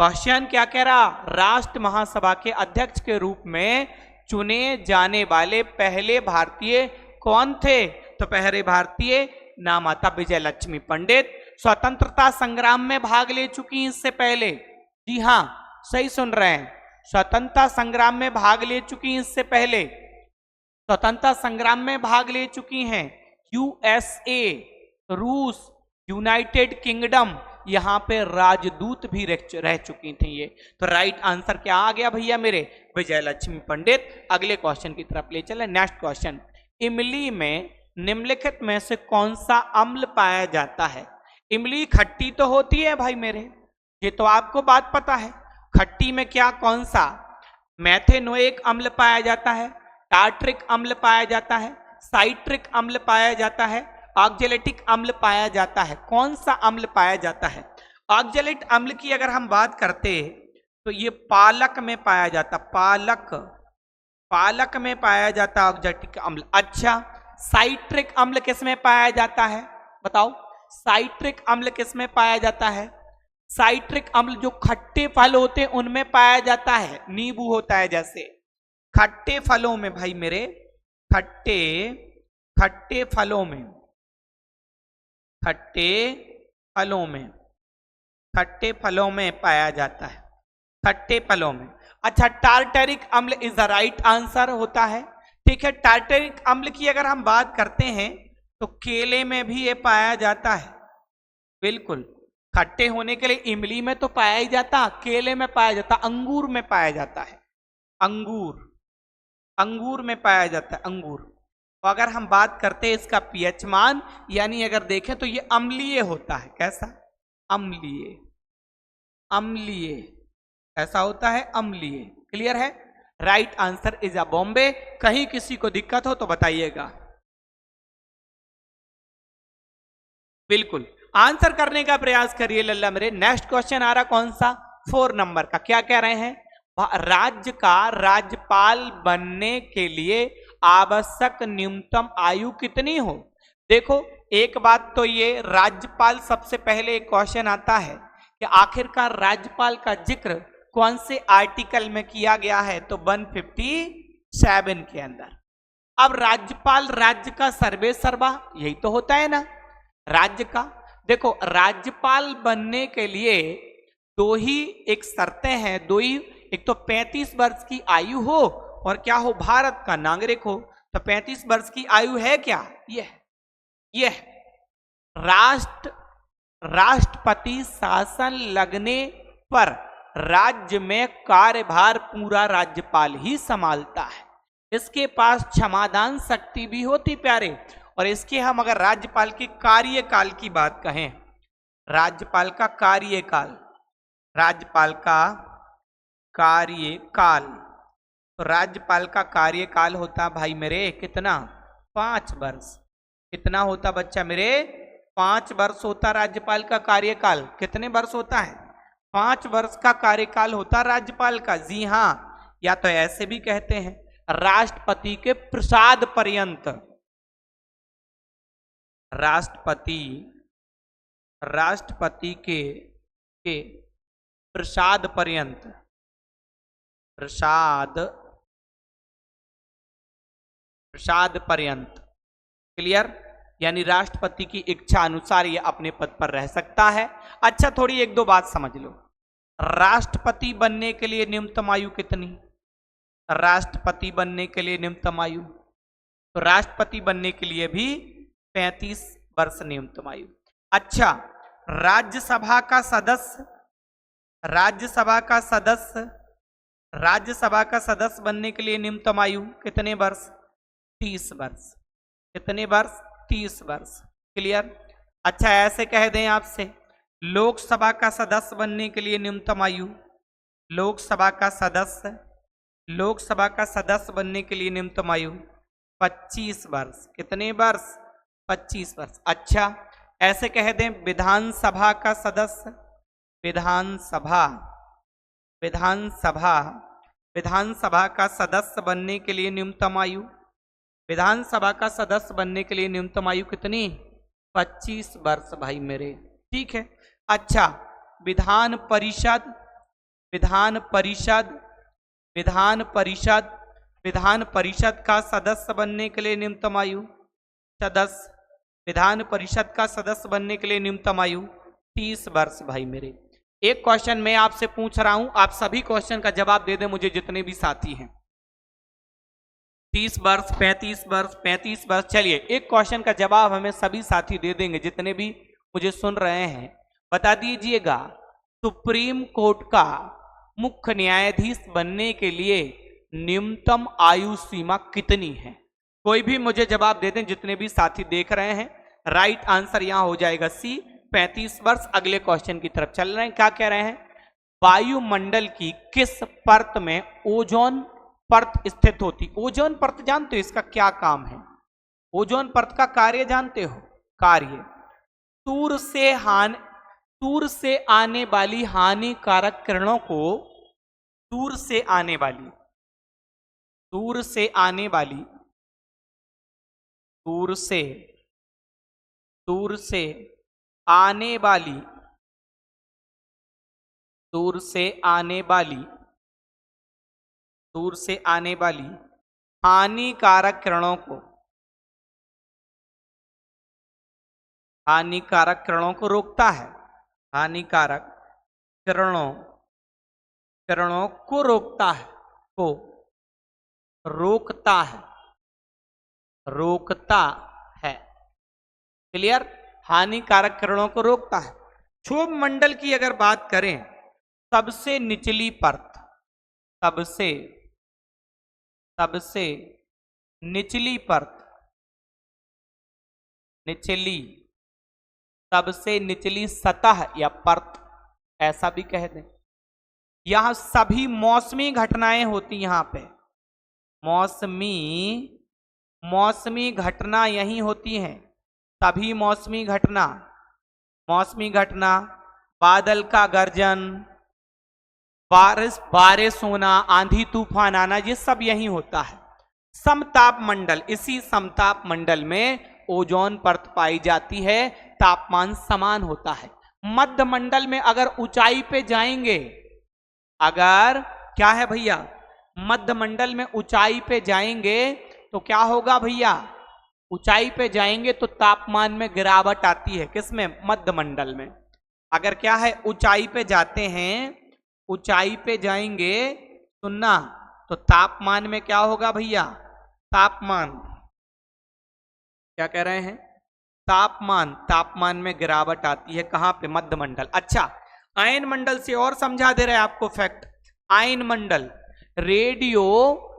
Question क्या कह रहा, राष्ट्र महासभा के अध्यक्ष के रूप में चुने जाने वाले पहले भारतीय कौन थे? तो पहले भारतीय ना माता विजय लक्ष्मी पंडित। स्वतंत्रता संग्राम में भाग ले चुकी इससे पहले, जी हां सही सुन रहे हैं, स्वतंत्रता संग्राम में भाग ले चुकी इससे पहले, स्वतंत्रता संग्राम में भाग ले चुकी हैं। यूएसए, रूस, यूनाइटेड किंगडम, यहां पे राजदूत भी रह चुकी थी ये। तो राइट आंसर क्या आ गया भैया मेरे, विजय लक्ष्मी पंडित। अगले क्वेश्चन की तरफ ले चले। नेक्स्ट क्वेश्चन, इमली में निम्नलिखित में से कौन सा अम्ल पाया जाता है? इमली खट्टी तो होती है भाई मेरे, ये तो आपको बात पता है। खट्टी में क्या कौन सा? मैथेनोइक अम्ल पाया जाता है, टार्ट्रिक अम्ल पाया जाता है, साइट्रिक अम्ल पाया जाता है, ऑक्जेलेटिक अम्ल पाया जाता है। कौन सा अम्ल पाया जाता है? ऑक्जेलेट अम्ल की अगर हम बात करते तो ये पालक में पाया जाता, पालक में पाया जाता ऑक्जेलेटिक अम्ल। अच्छा, साइट्रिक अम्ल किस में पाया जाता है बताओ? साइट्रिक अम्ल किस में पाया जाता है? साइट्रिक अम्ल जो खट्टे फल होते हैं उनमें पाया जाता है, नींबू होता है जैसे, खट्टे फलों में भाई मेरे, खट्टे फलों में, खट्टे फलों में पाया जाता है, खट्टे फलों में। अच्छा, टार्टरिक अम्ल इज द राइट आंसर होता है। ठीक है, टार्टरिक अम्ल की अगर हम बात करते हैं तो केले में भी ये पाया जाता है, बिल्कुल खट्टे होने के लिए इमली में तो पाया ही जाता, केले में पाया जाता, अंगूर में पाया जाता है, अंगूर में पाया जाता है, अंगूर। तो अगर हम बात करते हैं इसका पीएच मान, यानी अगर देखें तो ये अम्लीय होता है। कैसा? अम्लीय ऐसा होता है, अम्लीय। क्लियर है? Right answer is a Bombay. कहीं किसी को दिक्कत हो तो बताइएगा, बिल्कुल आंसर करने का प्रयास करिए लल्ला मेरे। नेक्स्ट क्वेश्चन आ रहा कौन सा, 4 नंबर का। क्या कह रहे हैं, राज्य का राज्यपाल बनने के लिए आवश्यक न्यूनतम आयु कितनी हो? देखो एक बात तो ये, राज्यपाल सबसे पहले एक क्वेश्चन आता है कि आखिरकार राज्यपाल का जिक्र कौन से आर्टिकल में किया गया है? तो 157 के अंदर। अब राज्यपाल राज्य का सर्वे सर्वा, यही तो होता है ना राज्य का। देखो राज्यपाल बनने के लिए दो ही एक शर्तें हैं, एक तो 35 वर्ष की आयु हो और क्या हो, भारत का नागरिक हो। तो 35 वर्ष की आयु है क्या? यह राष्ट्रपति शासन लगने पर राज्य में कार्यभार पूरा राज्यपाल ही संभालता है। इसके पास क्षमादान शक्ति भी होती प्यारे। और इसके हम अगर राज्यपाल के कार्यकाल की बात कहें, राज्यपाल का कार्यकाल, तो राज्यपाल का कार्यकाल होता भाई मेरे कितना, 5 वर्ष। कितना होता बच्चा मेरे, 5 वर्ष होता राज्यपाल का कार्यकाल। कितने वर्ष होता है? 5 वर्ष का कार्यकाल होता राज्यपाल का। जी हां, या तो ऐसे भी कहते हैं राष्ट्रपति के प्रसाद पर्यंत, राष्ट्रपति के प्रसाद पर्यंत, प्रसाद पर्यंत। क्लियर? यानी राष्ट्रपति की इच्छा अनुसार ये अपने पद पर रह सकता है। अच्छा, थोड़ी एक दो बात समझ लो, राष्ट्रपति बनने के लिए न्यूनतम आयु कितनी? राष्ट्रपति बनने के लिए न्यूनतम आयु, तो राष्ट्रपति बनने के लिए भी 35 वर्ष न्यूनतम आयु। अच्छा, राज्यसभा का सदस्य बनने के लिए न्यूनतम आयु कितने वर्ष? 30 वर्ष। कितने वर्ष? 30 वर्ष। क्लियर? अच्छा, ऐसे कह दें आपसे, लोकसभा का सदस्य बनने के लिए न्यूनतम आयु, लोकसभा का सदस्य बनने के लिए न्यूनतम आयु 25 वर्ष। कितने वर्ष? 25 वर्ष। अच्छा, ऐसे कह दें विधानसभा का सदस्य, विधानसभा का सदस्य बनने के लिए न्यूनतम आयु, विधानसभा का सदस्य बनने के लिए न्यूनतम आयु कितनी? 25 वर्ष भाई मेरे। ठीक है। अच्छा, विधान विधान परिषद विधान परिषद विधान परिषद का सदस्य बनने के लिए न्यूनतम आयु सदस्य विधान परिषद का सदस्य बनने के लिए न्यूनतम आयु 30 वर्ष। भाई मेरे एक क्वेश्चन मैं आपसे पूछ रहा हूं, आप सभी क्वेश्चन का जवाब दे दें मुझे जितने भी साथी हैं। 30 वर्ष, 35 वर्ष, 35 वर्ष। चलिए एक क्वेश्चन का जवाब हमें सभी साथी दे देंगे जितने भी मुझे सुन रहे हैं। बता दीजिएगा सुप्रीम कोर्ट का मुख्य न्यायाधीश बनने के लिए न्यूनतम आयु सीमा कितनी है? कोई भी मुझे जवाब दे दें जितने भी साथी देख रहे हैं। राइट आंसर यहां हो जाएगा सी, 35 वर्ष। अगले क्वेश्चन की तरफ चल रहे हैं। क्या कह रहे हैं? वायुमंडल की किस परत में ओजोन परत स्थित होती? ओजोन परत जानते हो इसका क्या काम है? ओजोन परत का कार्य जानते हो? कार्य सूर्य से आने वाली हानिकारक किरणों को सूर्य से आने वाली सूर्य से आने वाली हानिकारक किरणों को रोकता है। हानिकारक किरणों को रोकता है। क्लियर? हानिकारक किरणों को रोकता है। क्षोभ मंडल की अगर बात करें, सबसे निचली परत सबसे निचली परत सबसे निचली सतह या परत ऐसा भी कह दें। यहां सभी मौसमी घटनाएं होती, यहां पे मौसमी घटना यही होती हैं। सभी मौसमी घटना बादल का गर्जन, बारिश होना, आंधी तूफान आना, ये सब यही होता है। समताप मंडल, इसी समताप मंडल में ओजोन परत पाई जाती है। तापमान समान होता है। मध्य मंडल में अगर ऊंचाई पे जाएंगे, अगर क्या है भैया, मध्य मंडल में ऊंचाई पे जाएंगे तो क्या होगा भैया? ऊंचाई पे जाएंगे तो तापमान में गिरावट आती है। किसमें? मध्य मंडल में। अगर क्या है, ऊंचाई पे जाते हैं, ऊंचाई पे जाएंगे, सुनना, तो तापमान में क्या होगा भैया? तापमान क्या कह रहे हैं? तापमान में गिरावट आती है। कहां पे? मध्य मंडल। अच्छा, आयन मंडल से और समझा दे रहे हैं आपको फैक्ट। आयन मंडल रेडियो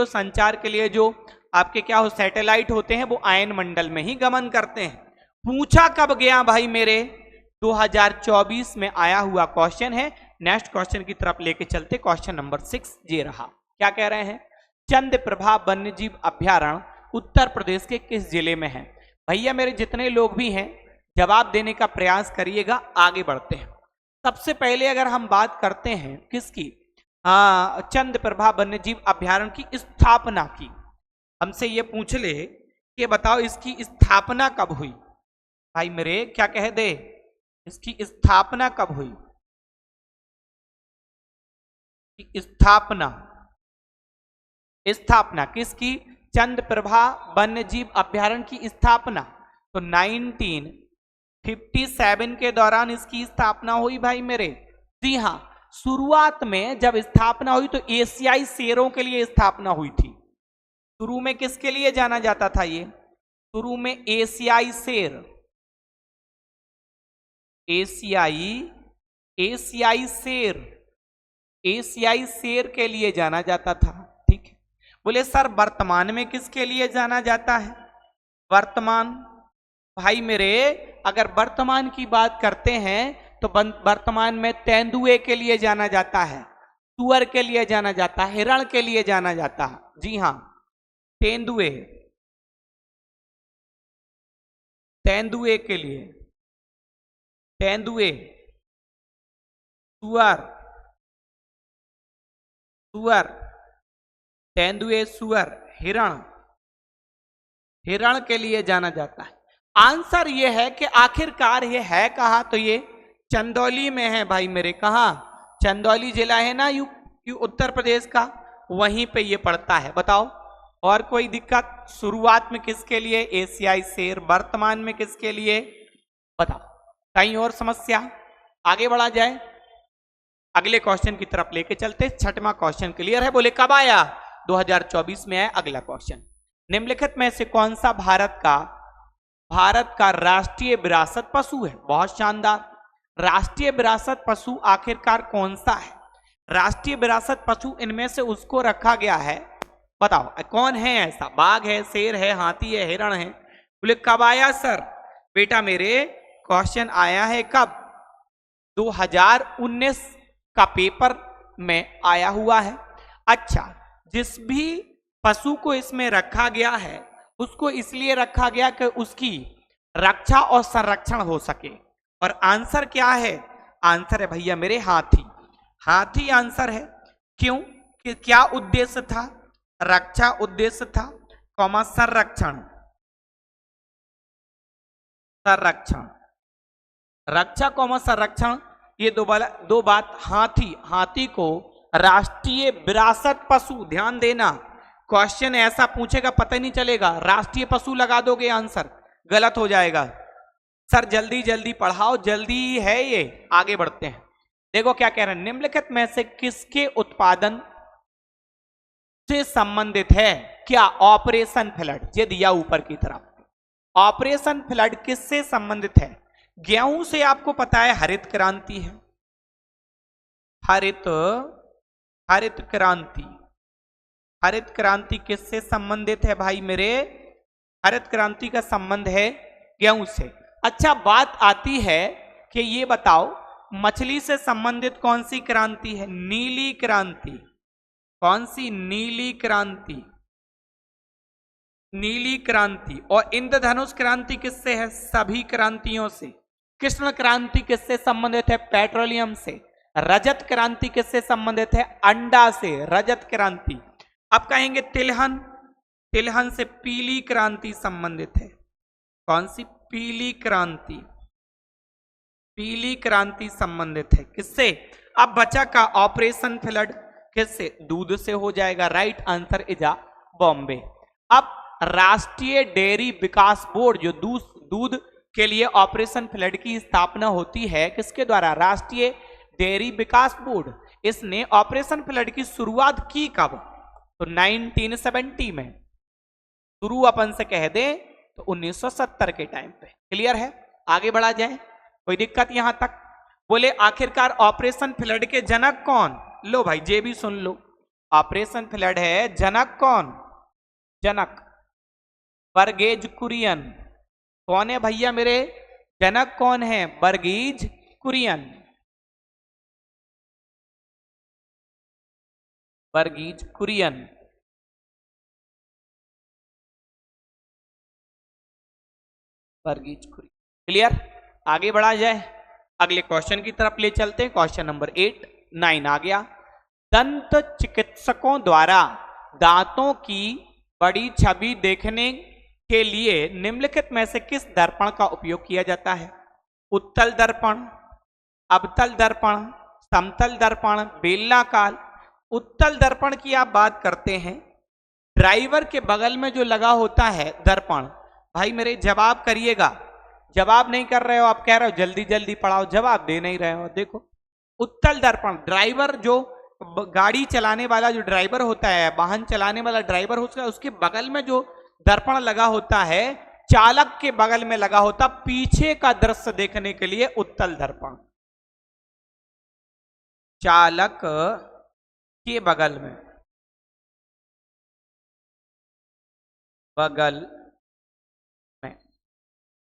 संचार के लिए जो आपके क्या हो सैटेलाइट होते हैं वो आयन मंडल में ही गमन करते हैं। पूछा कब गया भाई मेरे? 2024 में आया हुआ क्वेश्चन है। नेक्स्ट क्वेश्चन की तरफ लेके चलते। क्वेश्चन नंबर 6 ये रहा। क्या कह रहे हैं? चंद्रप्रभा वन्यजीव अभ्यारण्य उत्तर प्रदेश के किस जिले में है? भैया मेरे जितने लोग भी हैं जवाब देने का प्रयास करिएगा। आगे बढ़ते हैं। सबसे पहले अगर हम बात करते हैं किसकी, चंद्रप्रभा वन्यजीव अभ्यारण्य की स्थापना की, हमसे ये पूछ ले कि बताओ इसकी स्थापना कब हुई? भाई मेरे क्या कह दे, इसकी स्थापना कब हुई? स्थापना किसकी? चंद्रप्रभा वन्यजीव अभ्यारण्य की स्थापना तो 1957 के दौरान इसकी स्थापना हुई भाई मेरे। जी हाँ, शुरुआत में जब स्थापना हुई तो एशियाई शेरों के लिए स्थापना हुई थी। शुरू में किसके लिए जाना जाता था ये? शुरू में एशियाई शेर के लिए जाना जाता था। ठीक है। बोले सर वर्तमान में किसके लिए जाना जाता है? वर्तमान भाई मेरे अगर वर्तमान की बात करते हैं तो वर्तमान में तेंदुए के लिए जाना जाता है, सुअर के लिए जाना जाता है, हिरण के लिए जाना जाता है। जी हाँ, तेंदुए के लिए, सुअर, हिरण के लिए जाना जाता है। आंसर यह है कि आखिरकार ये है कहां? तो ये चंदौली में है भाई मेरे। कहा? चंदौली जिला है ना उत्तर प्रदेश का, वहीं पे ये पड़ता है। बताओ और कोई दिक्कत? शुरुआत में किसके लिए एशियाई शेर, वर्तमान में किसके लिए? बताओ। कहीं और समस्या? आगे बढ़ा जाए, अगले क्वेश्चन की तरफ लेके चलते। छठवां क्वेश्चन क्लियर है? बोले कब आया? 2024 में आया। अगला क्वेश्चन, निम्नलिखित में से कौन सा भारत का राष्ट्रीय विरासत पशु है? बहुत शानदार। राष्ट्रीय विरासत पशु आखिरकार कौन सा है? राष्ट्रीय विरासत पशु इनमें से उसको रखा गया है, बताओ कौन है ऐसा? बाघ है, शेर है, हाथी है, हिरण है? बोले कब आया सर? बेटा मेरे क्वेश्चन आया है कब? 2019 का पेपर में आया हुआ है। अच्छा, जिस भी पशु को इसमें रखा गया है उसको इसलिए रखा गया कि उसकी रक्षा और संरक्षण हो सके। और आंसर क्या है? आंसर है भैया मेरे हाथी। हाथी आंसर है। क्यों? कि क्या उद्देश्य था? रक्षा उद्देश्य था, कौमा संरक्षण। संरक्षण, रक्षा कौमा संरक्षण, ये दो बात। हाथी को राष्ट्रीय विरासत पशु, ध्यान देना क्वेश्चन ऐसा पूछेगा पता ही नहीं चलेगा, राष्ट्रीय पशु लगा दोगे आंसर गलत हो जाएगा। सर जल्दी जल्दी पढ़ाओ, जल्दी है ये। आगे बढ़ते हैं, देखो क्या कह रहे हैं। निम्नलिखित में से किसके उत्पादन से संबंधित है? क्या? ऑपरेशन फ्लड, ये दिया ऊपर की तरफ। ऑपरेशन फ्लड किससे संबंधित है? गेहूं से आपको पता है हरित क्रांति है। हरित क्रांति, हरित क्रांति किससे संबंधित है भाई मेरे? हरित क्रांति का संबंध है गेहूं से। अच्छा, बात आती है कि ये बताओ मछली से संबंधित कौन सी क्रांति है? नीली क्रांति। कौन सी? नीली क्रांति। नीली क्रांति। और इंद्रधनुष क्रांति किससे है? सभी क्रांतियों से। कृष्ण क्रांति किससे संबंधित है? पेट्रोलियम से। रजत क्रांति किससे संबंधित है? अंडा से। रजत क्रांति। अब कहेंगे तिलहन, तिलहन से पीली क्रांति संबंधित है। कौन सी? पीली क्रांति। पीली क्रांति संबंधित है किससे? अब बचा का ऑपरेशन फ्लड किससे? दूध से हो जाएगा। राइट आंसर इज आ बॉम्बे। अब राष्ट्रीय डेयरी विकास बोर्ड, जो दूध के लिए ऑपरेशन फ्लड की स्थापना होती है, किसके द्वारा? राष्ट्रीय डेयरी विकास बोर्ड। इसने ऑपरेशन फ्लड की शुरुआत की कब? तो 1970 में। शुरू अपन से कह दे तो 1970 के टाइम पे। क्लियर है? आगे बढ़ा जाए, कोई दिक्कत यहां तक? बोले आखिरकार ऑपरेशन फ्लड के जनक कौन? लो भाई जे भी सुन लो, ऑपरेशन फ्लड है, जनक कौन? जनक वर्गीज कुरियन। कौन है भैया मेरे? जनक कौन है? वर्गीज कुरियन। वर्गीज कुरियन। वर्गीज कुरियन। क्लियर? आगे बढ़ा जाए, अगले क्वेश्चन की तरफ ले चलते हैं। क्वेश्चन नंबर 9 आ गया। दंत चिकित्सकों द्वारा दांतों की बड़ी छवि देखने के लिए निम्नलिखित में से किस दर्पण का उपयोग किया जाता है? उत्तल दर्पण, अवतल दर्पण, समतल दर्पण, बेलनाकार। उत्तल दर्पण की आप बात करते हैं, ड्राइवर के बगल में जो लगा होता है दर्पण, भाई मेरे जवाब करिएगा। जवाब नहीं कर रहे हो, आप कह रहे हो जल्दी जल्दी पढ़ाओ, जवाब दे नहीं रहे हो। देखो उत्तल दर्पण, ड्राइवर जो गाड़ी चलाने वाला जो ड्राइवर होता है, वाहन चलाने वाला ड्राइवर होता है, उसके बगल में जो दर्पण लगा होता है, चालक के बगल में लगा होता, पीछे का दृश्य देखने के लिए उत्तल दर्पण। चालक के बगल में,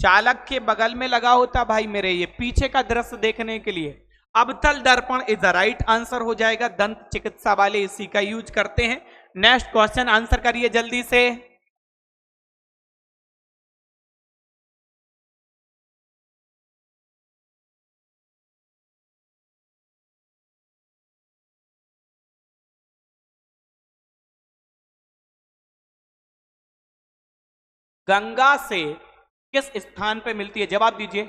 चालक के बगल में लगा होता भाई मेरे, ये पीछे का दृश्य देखने के लिए। अवतल दर्पण इज द राइट आंसर हो जाएगा। दंत चिकित्सा वाले इसी का यूज करते हैं। नेक्स्ट क्वेश्चन आंसर करिए जल्दी से। गंगा से किस स्थान पे मिलती है? जवाब दीजिए।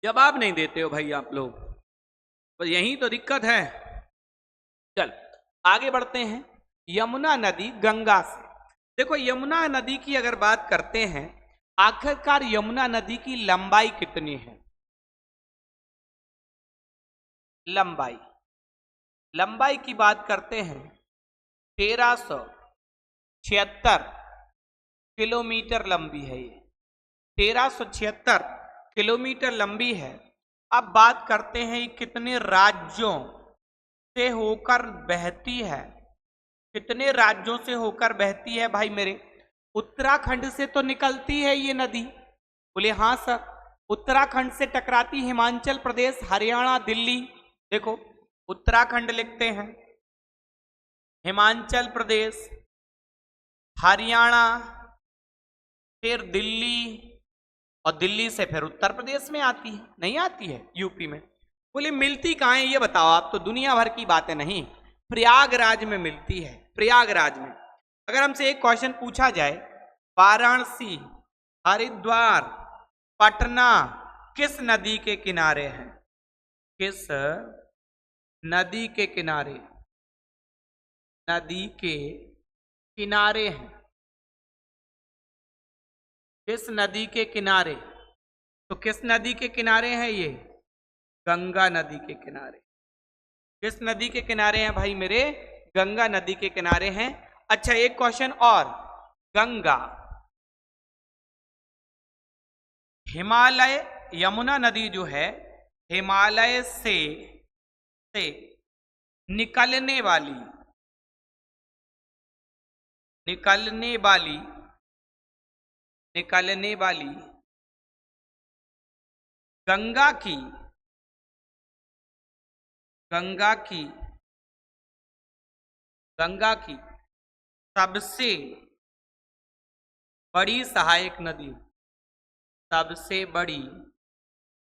जवाब नहीं देते हो भाई आप लोग, तो यही तो दिक्कत है। चल आगे बढ़ते हैं। यमुना नदी गंगा से, देखो यमुना नदी की अगर बात करते हैं, आखिरकार यमुना नदी की लंबाई कितनी है? लंबाई की बात करते हैं 1376 किलोमीटर लंबी है ये, 1376 किलोमीटर लंबी है। अब बात करते हैं ये कितने राज्यों से होकर बहती है? कितने राज्यों से होकर बहती है भाई मेरे? उत्तराखंड से तो निकलती है ये नदी, बोले हाँ सर। उत्तराखंड से टकराती हिमाचल प्रदेश, हरियाणा, दिल्ली। देखो उत्तराखंड लिखते हैं, हिमाचल प्रदेश, हरियाणा, फिर दिल्ली, और दिल्ली से फिर उत्तर प्रदेश में आती है, नहीं आती है यूपी में। बोले मिलती कहाँ है ये बताओ आप, तो दुनिया भर की बातें नहीं, प्रयागराज में मिलती है, प्रयागराज में। अगर हमसे एक क्वेश्चन पूछा जाए, वाराणसी, हरिद्वार, पटना किस नदी के किनारे है? किस नदी के किनारे? नदी के किनारे हैं। किस नदी के किनारे? तो किस नदी के किनारे हैं ये? गंगा नदी के किनारे। किस नदी के किनारे हैं भाई मेरे? गंगा नदी के किनारे हैं। अच्छा एक क्वेश्चन और, गंगा, हिमालय, यमुना नदी जो है हिमालय से निकलने वाली गंगा की सबसे बड़ी सहायक नदी, सबसे बड़ी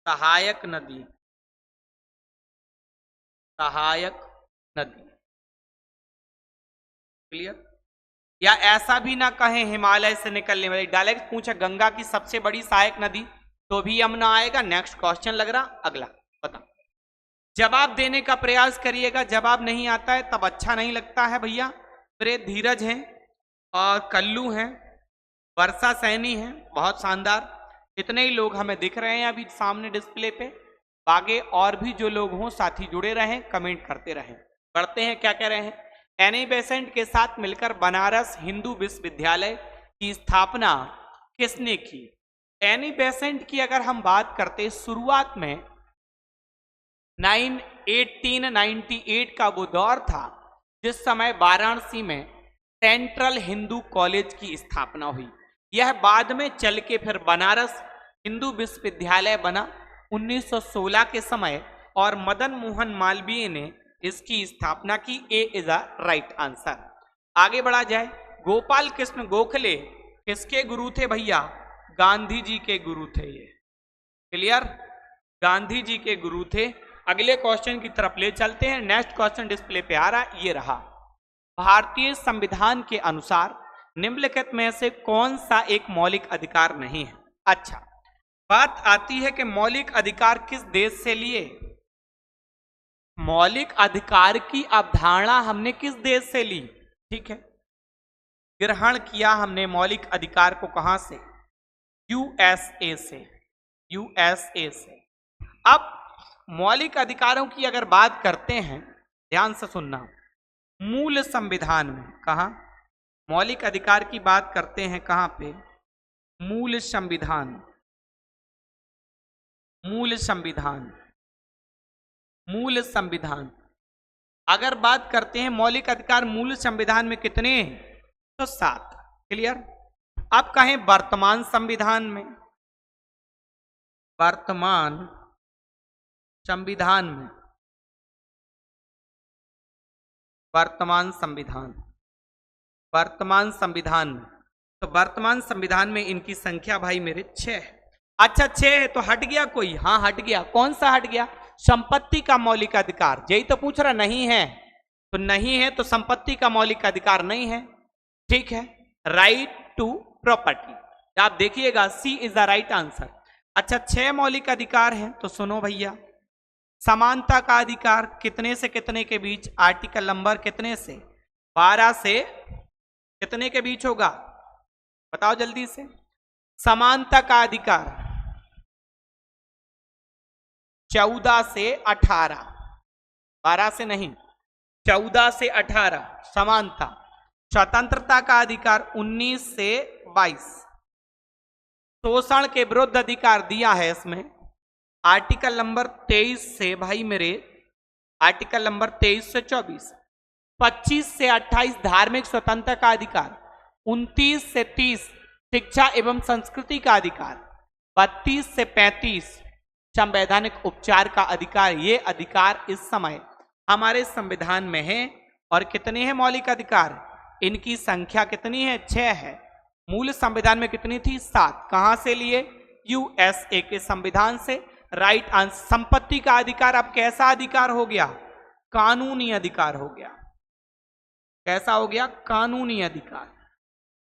सहायक नदी क्लियर? या ऐसा भी ना कहें हिमालय से निकलने वाली, डायरेक्ट पूछा गंगा की सबसे बड़ी सहायक नदी, तो भी यमुना आएगा। नेक्स्ट क्वेश्चन लग रहा, अगला बता। जवाब देने का प्रयास करिएगा, जवाब नहीं आता है तब अच्छा नहीं लगता है भैया। मेरे धीरज हैं और कल्लू हैं, वर्षा सैनी हैं, बहुत शानदार। इतने ही लोग हमें दिख रहे हैं अभी सामने डिस्प्ले पे, आगे और भी जो लोग हों साथी जुड़े रहें, कमेंट करते रहें। पढ़ते हैं क्या कह रहे हैं। एनी बेसेंट के साथ मिलकर बनारस हिंदू विश्वविद्यालय की स्थापना किसने की? एनी बेसेंट की अगर हम बात करते, शुरुआत में 1898 का वो दौर था जिस समय वाराणसी में सेंट्रल हिंदू कॉलेज की स्थापना हुई। यह बाद में चल के फिर बनारस हिंदू विश्वविद्यालय बना 1916 के समय, और मदन मोहन मालवीय ने इसकी स्थापना की। ए इज अ राइट आंसर। आगे बढ़ा जाए। गोपाल कृष्ण गोखले किसके गुरु थे भैया? गांधी जी के गुरु थे ये, क्लियर? गांधी जी के गुरु थे। अगले क्वेश्चन की तरफ ले चलते हैं। नेक्स्ट क्वेश्चन डिस्प्ले पे आ रहा, ये रहा। भारतीय संविधान के अनुसार निम्नलिखित में से कौन सा एक मौलिक अधिकार नहीं है? अच्छा, बात आती है कि मौलिक अधिकार किस देश से लिए? मौलिक अधिकार की अवधारणा हमने किस देश से ली? ठीक है, ग्रहण किया हमने मौलिक अधिकार को कहां से? यूएसए से, यूएसए से। अब मौलिक अधिकारों की अगर बात करते हैं, ध्यान से सुनना, मूल संविधान में, कहा मौलिक अधिकार की बात करते हैं, कहां पे? मूल संविधान, मूल संविधान, मूल संविधान। अगर बात करते हैं मौलिक अधिकार मूल संविधान में कितने हैं? तो 7, क्लियर? अब कहें वर्तमान संविधान में, वर्तमान संविधान में, वर्तमान संविधान, वर्तमान संविधान में, तो वर्तमान संविधान में इनकी संख्या भाई मेरे 6। अच्छा 6 है तो हट गया कोई? हाँ हट गया। कौन सा हट गया? संपत्ति का मौलिक अधिकार। यही तो पूछ रहा, नहीं है तो नहीं है, तो संपत्ति का मौलिक अधिकार नहीं है, ठीक है। राइट टू प्रॉपर्टी, आप देखिएगा सी इज द राइट आंसर। अच्छा, 6 मौलिक अधिकार हैं तो सुनो भैया। समानता का अधिकार कितने से कितने के बीच? आर्टिकल नंबर कितने से? 12 से कितने के बीच होगा? बताओ जल्दी से। समानता का अधिकार 14 से 18, 12 से नहीं, 14 से 18 समानता। स्वतंत्रता का अधिकार 19 से 22। शोषण के विरुद्ध अधिकार दिया है इसमें आर्टिकल नंबर 23 से भाई मेरे, आर्टिकल नंबर 23 से 24। 25 से 28 धार्मिक स्वतंत्रता का अधिकार। 29 से 30 शिक्षा एवं संस्कृति का अधिकार। 32 से 35 संवैधानिक उपचार का अधिकार। ये अधिकार इस समय हमारे संविधान में है। और कितने हैं मौलिक अधिकार? इनकी संख्या कितनी है? 6 है। मूल संविधान में कितनी थी? 7। कहां से लिए? यूएसए के संविधान से। Right answer. संपत्ति का अधिकार अब कैसा अधिकार हो गया? कानूनी अधिकार हो गया। कैसा हो गया? कानूनी अधिकार।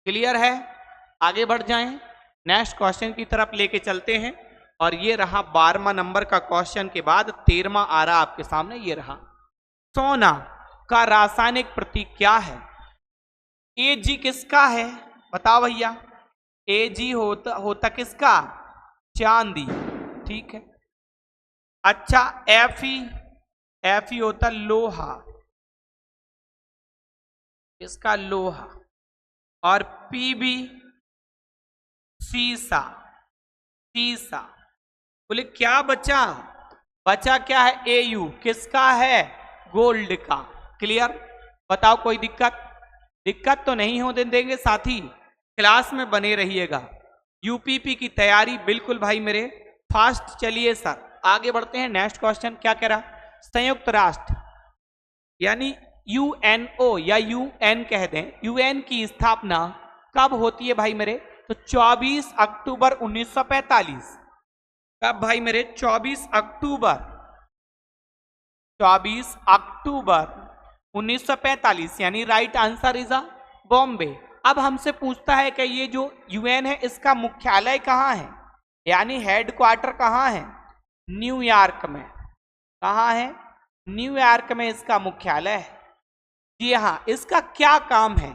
क्लियर है? आगे बढ़ जाएं, नेक्स्ट क्वेश्चन की तरफ लेके चलते हैं। और ये रहा 12वां नंबर का क्वेश्चन के बाद 13वां आ रहा आपके सामने। ये रहा, सोना का रासायनिक प्रतीक क्या है? एजी किसका है? बताओ भैया। एजी होता किसका? चांदी। ठीक है। अच्छा, एफी होता लोहा। इसका लोहा। और पीबी सीसा। बोले क्या बचा? बचा क्या है? एयू किसका है? गोल्ड का। क्लियर? बताओ कोई दिक्कत? दिक्कत तो नहीं हो देंगे साथी, क्लास में बने रहिएगा। यूपीपी की तैयारी बिल्कुल भाई मेरे फास्ट। चलिए सर आगे बढ़ते हैं। नेक्स्ट क्वेश्चन क्या कह रहा? संयुक्त राष्ट्र यानी यूएनओ या यूएन कह दें, यूएन की स्थापना कब होती है भाई मेरे? तो 24 अक्टूबर 1945। कब भाई मेरे? 24 अक्टूबर 1945 यानी right answer is a Bombay. अब हमसे पूछता है कि ये जो यूएन है इसका मुख्यालय कहाँ है, यानी हेडक्वार्टर कहाँ है? न्यूयॉर्क में। कहाँ है? न्यूयॉर्क में इसका मुख्यालय है। जी हाँ। इसका क्या काम है?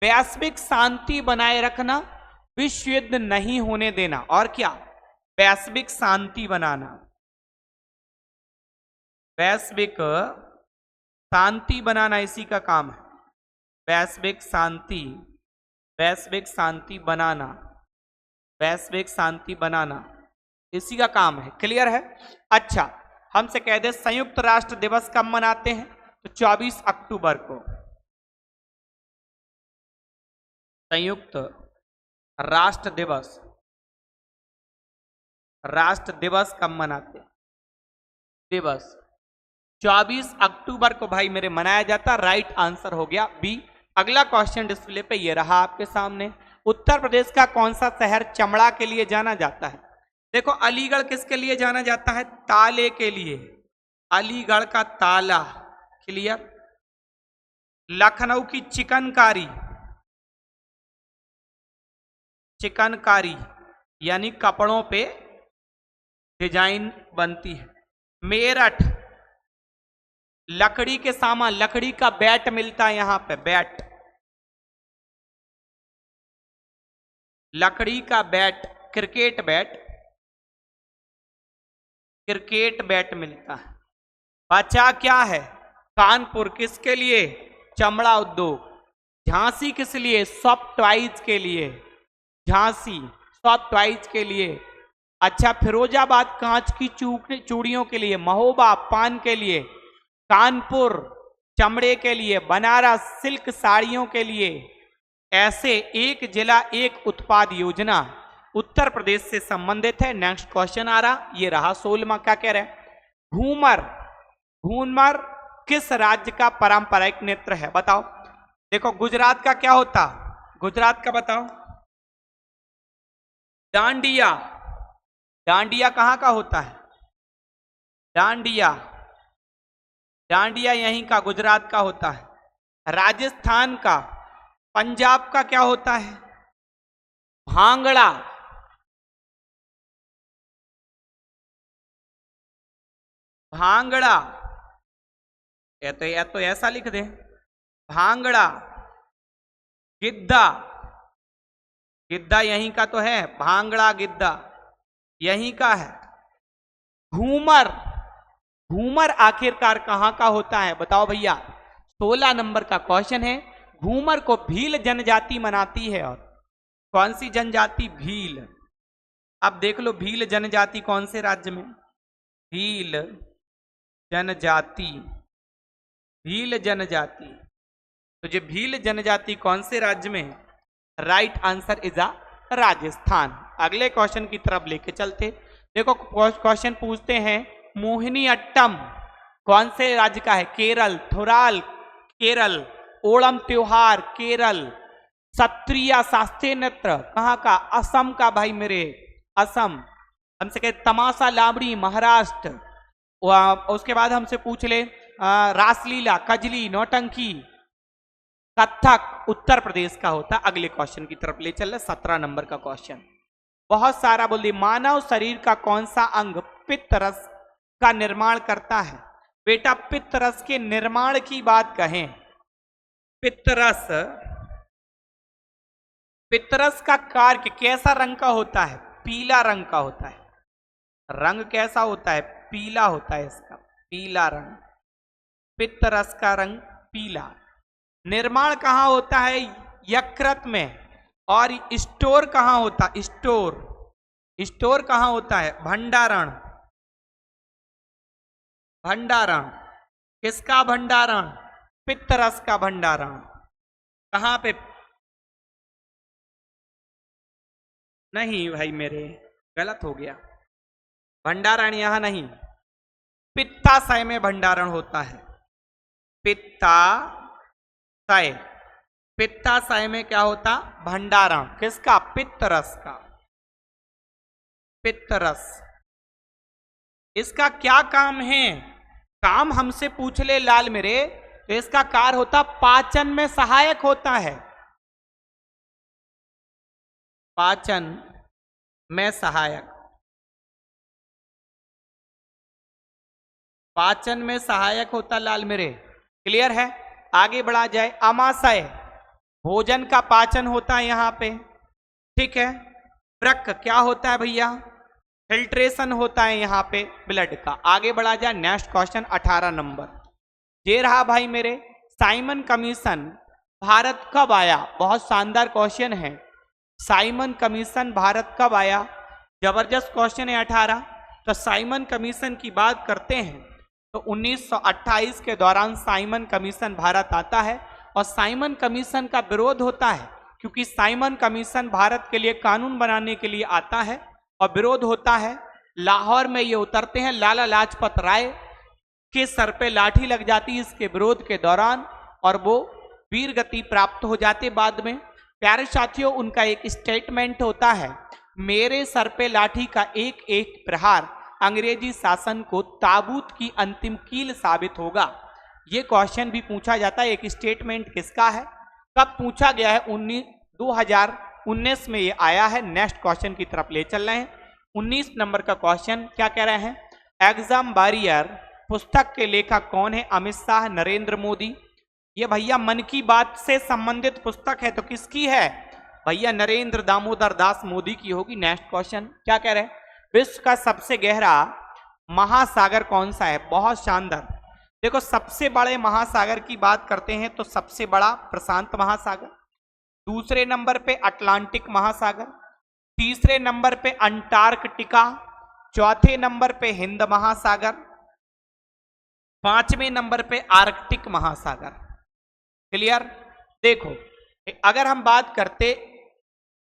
वैश्विक शांति बनाए रखना, विश्व युद्ध नहीं होने देना। और क्या? वैश्विक शांति बनाना। वैश्विक शांति बनाना इसी का काम है। वैश्विक शांति बनाना, वैश्विक शांति बनाना इसी का काम है। क्लियर है? अच्छा, हमसे कह दे संयुक्त राष्ट्र दिवस कब मनाते हैं? तो 24 अक्टूबर को। संयुक्त राष्ट्र दिवस कब मनाते हैं? दिवस 24 अक्टूबर को भाई मेरे मनाया जाता। राइट आंसर हो गया बी। अगला क्वेश्चन डिस्प्ले पे ये रहा आपके सामने। उत्तर प्रदेश का कौन सा शहर चमड़ा के लिए जाना जाता है? देखो, अलीगढ़ किसके लिए जाना जाता है? ताले के लिए। अलीगढ़ का ताला। क्लियर? लखनऊ की चिकनकारी यानी कपड़ों पे डिजाइन बनती है। मेरठ लकड़ी के सामान, लकड़ी का बैट मिलता है यहां पे। बैट, लकड़ी का बैट, क्रिकेट बैट मिलता है। बचा क्या है? कानपुर किसके लिए? चमड़ा उद्योग। झांसी किस लिए? सॉफ्ट टॉयज के लिए। झांसी सॉफ्ट टॉयज के लिए। अच्छा, फिरोजाबाद कांच की चूड़ियों के लिए। महोबा पान के लिए। कानपुर चमड़े के लिए। बनारस सिल्क साड़ियों के लिए। ऐसे एक जिला एक उत्पाद योजना उत्तर प्रदेश से संबंधित है। नेक्स्ट क्वेश्चन आ रहा, ये रहा 16वां। क्या कह रहे हैं? घूमर किस राज्य का पारंपरिक नृत्य है? बताओ। देखो, गुजरात का क्या होता? गुजरात का बताओ। डांडिया। डांडिया कहां का होता है? डांडिया यहीं का, गुजरात का होता है। राजस्थान का, पंजाब का क्या होता है? भांगड़ा। भांगड़ा, या तो ऐसा लिख दे, भांगड़ा। गिद्दा, गिद्दा यहीं का तो है, भांगड़ा गिद्दा यहीं का है। घूमर, घूमर आखिरकार कहां का होता है बताओ भैया। 16 नंबर का क्वेश्चन है। घूमर को भील जनजाति मनाती है, और कौन सी जनजाति? भील। अब देख लो भील जनजाति कौन से राज्य में? भील जनजाति, भील जनजाति। तो ये भील जनजाति कौन से राज्य में है? Right answer is a Rajasthan. अगले क्वेश्चन की तरफ लेके चलते। देखो क्वेश्चन पूछते हैं, मोहिनी अट्टम कौन से राज्य का है? केरल। थोराल केरल। ओणम त्योहार केरल। सत्रिया शास्त्रीय नृत्य कहाँ का? असम का भाई मेरे, असम। हमसे कहे तमाशा लावड़ी महाराष्ट्र। उसके बाद हमसे पूछ ले रासलीला, कजली, नौटंकी, कथक उत्तर प्रदेश का होता। अगले क्वेश्चन की तरफ ले चल रहे, 17 नंबर का क्वेश्चन बहुत सारा बोल दी। मानव शरीर का कौन सा अंग पित्त रस का निर्माण करता है? बेटा पित्त रस के निर्माण की बात कहें, पित्तरस, पित्तरस का कार्य कैसा रंग का होता है? पीला रंग का होता है। रंग कैसा होता है? पीला होता है इसका, पीला रंग। पित्तरस का रंग पीला। निर्माण कहां होता है? यकृत में। और स्टोर कहां होता? स्टोर, स्टोर कहां होता है? भंडारण, भंडारण। किसका भंडारण? पित्तरस का भंडारण। कहां पे? नहीं भाई मेरे, गलत हो गया। भंडारण यहां नहीं, पित्ताशय में भंडारण होता है। पित्ताशय, पित्ताशय में क्या होता? भंडारण। किसका? पित्तरस का, पित्तरस। इसका क्या काम है? काम हमसे पूछ ले लाल मेरे, तो इसका कार्य होता पाचन में सहायक होता है, पाचन में सहायक, पाचन में सहायक होता लाल मेरे। क्लियर है? आगे बढ़ा जाए। अमाशय, भोजन का पाचन होता है यहां पे, ठीक है। प्रक क्या होता है भैया? फिल्ट्रेशन होता है यहां पे ब्लड का। आगे बढ़ा जाए। नेक्स्ट क्वेश्चन 18 नंबर ये रहा भाई मेरे। साइमन कमीशन भारत कब आया? बहुत शानदार क्वेश्चन है। साइमन कमीशन भारत कब आया? जबरदस्त क्वेश्चन है 18। तो साइमन कमीशन की बात करते हैं तो 1928 के दौरान साइमन कमीशन भारत आता है, और साइमन कमीशन का विरोध होता है क्योंकि साइमन कमीशन भारत के लिए कानून बनाने के लिए आता है और विरोध होता है। लाहौर में ये उतरते हैं, लाला लाजपत राय के सर पे लाठी लग जाती है इसके विरोध के दौरान, और वो वीर गति प्राप्त हो जाते बाद में। प्यारे साथियों, उनका एक स्टेटमेंट होता है, मेरे सर पे लाठी का एक एक प्रहार अंग्रेजी शासन को ताबूत की अंतिम कील साबित होगा। ये क्वेश्चन भी पूछा जाता है। एक स्टेटमेंट किसका है, कब पूछा गया है? 2019 में ये आया है। नेक्स्ट क्वेश्चन की तरफ ले चल रहे हैं। 19 नंबर का क्वेश्चन क्या कह रहे हैं? एग्जाम वॉरियर पुस्तक के लेखक कौन है? अमित शाह, नरेंद्र मोदी। ये भैया मन की बात से संबंधित पुस्तक है, तो किसकी है भैया? नरेंद्र दामोदर दास मोदी की होगी। नेक्स्ट क्वेश्चन क्या कह रहे हैं? विश्व का सबसे गहरा महासागर कौन सा है? बहुत शानदार। देखो सबसे बड़े महासागर की बात करते हैं तो सबसे बड़ा प्रशांत महासागर, दूसरे नंबर पे अटलांटिक महासागर, तीसरे नंबर पे अंटार्कटिका, चौथे नंबर पे हिंद महासागर, पांचवें नंबर पे आर्कटिक महासागर। क्लियर? देखो अगर हम बात करते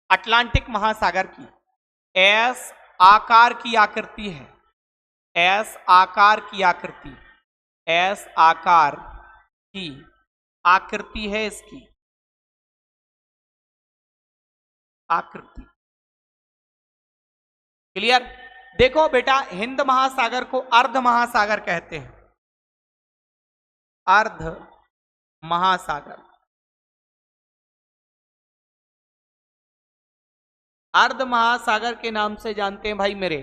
अटलांटिक महासागर की, एस आकार की आकृति है, एस आकार की आकृति, एस आकार की आकृति है इसकी, आकृति। क्लियर? देखो बेटा, हिंद महासागर को अर्ध महासागर कहते हैं, अर्ध महासागर। अर्ध महासागर के नाम से जानते हैं भाई मेरे।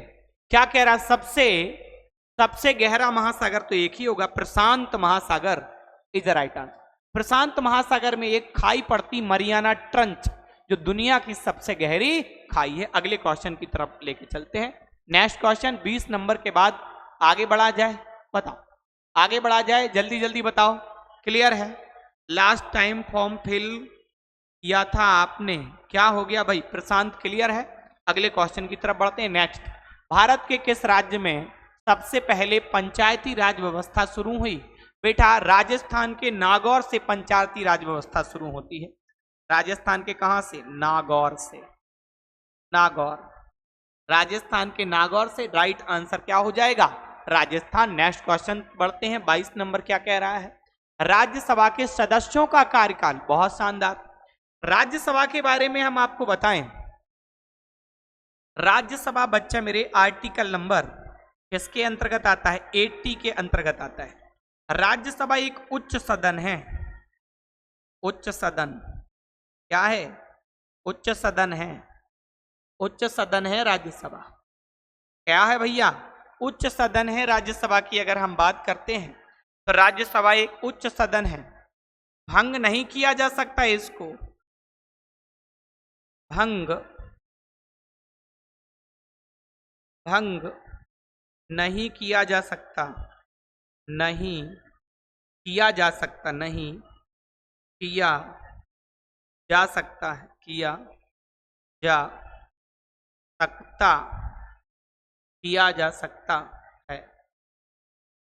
क्या कह रहा? सबसे सबसे गहरा महासागर तो एक ही होगा, प्रशांत महासागर इज द राइट आंसर। प्रशांत महासागर में एक खाई पड़ती मरियाना ट्रंच, जो दुनिया की सबसे गहरी खाई है। अगले क्वेश्चन की तरफ लेके चलते हैं। नेक्स्ट क्वेश्चन 20 नंबर के बाद आगे बढ़ा जाए, बताओ आगे बढ़ा जाए, जल्दी जल्दी बताओ। क्लियर है? लास्ट टाइम फॉर्म फिल किया था आपने, क्या हो गया भाई? प्रशांत क्लियर है? अगले क्वेश्चन की तरफ बढ़ते हैं। नेक्स्ट, भारत के किस राज्य में सबसे पहले पंचायती राज व्यवस्था शुरू हुई? बेटा राजस्थान के नागौर से पंचायती राज व्यवस्था शुरू होती है। राजस्थान के कहां से? नागौर से। नागौर, राजस्थान के नागौर से राइट आंसर क्या हो जाएगा? राजस्थान। नेक्स्ट क्वेश्चन बढ़ते हैं। 22 नंबर क्या कह रहा है? राज्यसभा के सदस्यों का कार्यकाल। बहुत शानदार। राज्यसभा के बारे में हम आपको बताएं, राज्यसभा बच्चा मेरे आर्टिकल नंबर किसके अंतर्गत आता है? 80 के अंतर्गत आता है। राज्यसभा एक उच्च सदन है। उच्च सदन क्या है? उच्च सदन है। उच्च सदन है राज्यसभा। क्या है भैया? उच्च सदन है राज्यसभा की। अगर हम बात करते हैं तो राज्यसभा एक उच्च सदन है, भंग नहीं किया जा सकता इसको, भंग नहीं किया जा सकता, नहीं किया जा सकता, नहीं किया जा सकता है, किया जा सकता, किया जा सकता है।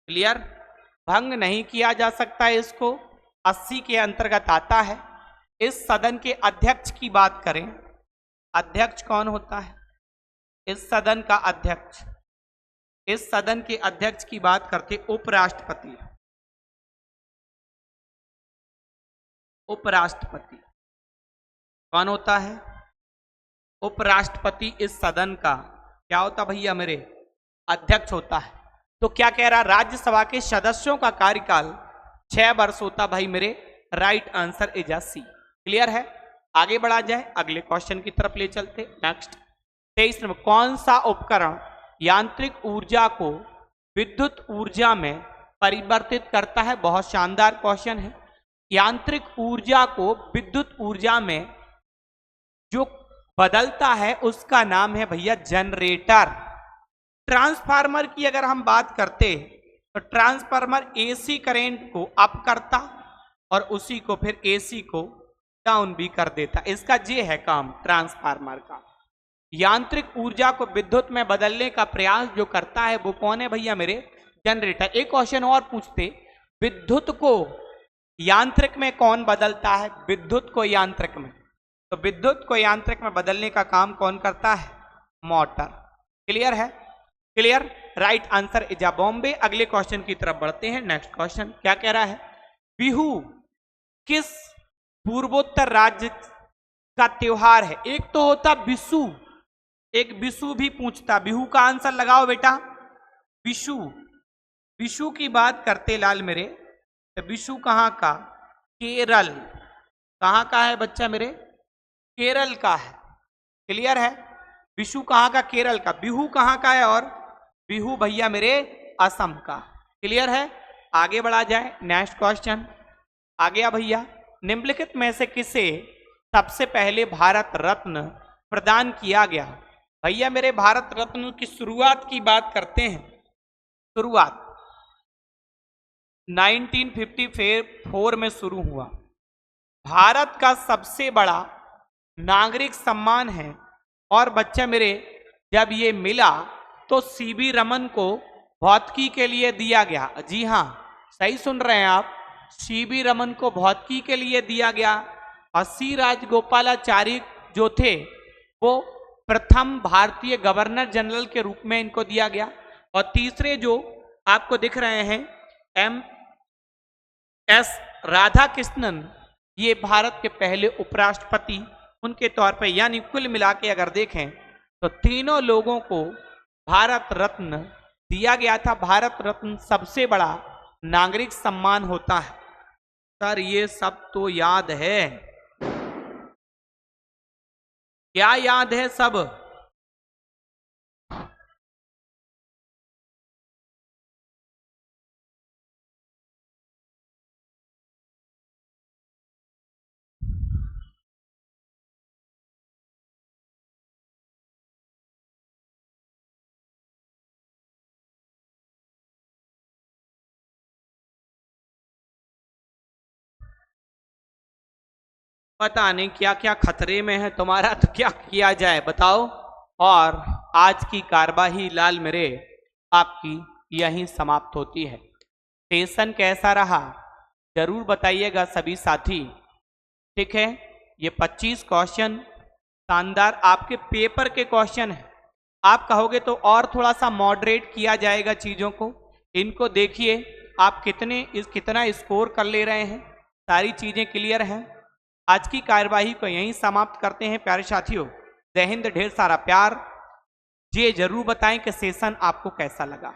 क्लियर? भंग नहीं किया जा सकता इसको, 80 के अंतर्गत आता है। इस सदन के अध्यक्ष की बात करें, अध्यक्ष कौन होता है? इस सदन का अध्यक्ष, इस सदन के अध्यक्ष की बात करते उपराष्ट्रपति। उपराष्ट्रपति कौन होता है? उपराष्ट्रपति इस सदन का क्या होता भैया मेरे? अध्यक्ष होता है। तो क्या कह रहा? राज्यसभा के सदस्यों का कार्यकाल 6 वर्ष होता भाई मेरे। Right answer is C. Clear है? आगे बढ़ा जाए, अगले क्वेश्चन की तरफ ले चलते। नेक्स्ट 23 नंबर, कौन सा उपकरण यांत्रिक ऊर्जा को विद्युत ऊर्जा में परिवर्तित करता है? बहुत शानदार क्वेश्चन है। यांत्रिक ऊर्जा को विद्युत ऊर्जा में जो बदलता है उसका नाम है भैया जनरेटर। ट्रांसफार्मर की अगर हम बात करते तो ट्रांसफार्मर एसी करंट को अप करता और उसी को फिर एसी को डाउन भी कर देता। इसका ये है काम ट्रांसफार्मर का। यांत्रिक ऊर्जा को विद्युत में बदलने का प्रयास जो करता है वो कौन है भैया मेरे? जनरेटर। एक क्वेश्चन और पूछते, विद्युत को यांत्रिक में कौन बदलता है? विद्युत को यांत्रिक में, तो विद्युत को यांत्रिक में बदलने का काम कौन करता है? मोटर। क्लियर है? Clear? Right answer is Bombay. अगले क्वेश्चन की तरफ बढ़ते हैं। नेक्स्ट क्वेश्चन क्या कह रहा है? बिहू किस पूर्वोत्तर राज्य का त्योहार है? एक तो होता विशु, एक विशु भी पूछता। बिहू का आंसर लगाओ बेटा, विशु। विशु की बात करते लाल मेरे, तो विशु कहां का? केरल। कहां का है बच्चा मेरे? केरल का है। क्लियर है? विशु कहां का? केरल का। बिहू कहां का है? और बिहू भैया मेरे असम का। क्लियर है? आगे बढ़ा जाए। नेक्स्ट क्वेश्चन आ गया भैया, निम्नलिखित में से किसे सबसे पहले भारत रत्न प्रदान किया गया? भैया मेरे भारत रत्न की शुरुआत की बात करते हैं। शुरुआत 1954 में शुरू हुआ। भारत का सबसे बड़ा नागरिक सम्मान है। और बच्चा मेरे जब ये मिला तो सीवी रमन को भौतिकी के लिए दिया गया। जी हाँ, सही सुन रहे हैं आप, सीवी रमन को भौतिकी के लिए दिया गया। और सी राजगोपालाचारी जो थे वो प्रथम भारतीय गवर्नर जनरल के रूप में इनको दिया गया। और तीसरे जो आपको दिख रहे हैं MS राधाकृष्णन, ये भारत के पहले उपराष्ट्रपति उनके तौर पे, यानी कुल मिला के अगर देखें तो तीनों लोगों को भारत रत्न दिया गया था। भारत रत्न सबसे बड़ा नागरिक सम्मान होता है। सर ये सब तो याद है, क्या याद है सब? पता नहीं क्या क्या खतरे में है तुम्हारा, तो क्या किया जाए बताओ। और आज की कार्यवाही लाल मेरे आपकी यहीं समाप्त होती है। सेशन कैसा रहा जरूर बताइएगा सभी साथी। ठीक है, ये 25 क्वेश्चन शानदार आपके पेपर के क्वेश्चन है। आप कहोगे तो और थोड़ा सा मॉडरेट किया जाएगा चीजों को। इनको देखिए आप कितना स्कोर कर ले रहे हैं, सारी चीजें क्लियर हैं। आज की कार्यवाही को यहीं समाप्त करते हैं प्यारे साथियों। जय हिंद, ढेर सारा प्यार। ये जरूर बताएं कि सेशन आपको कैसा लगा।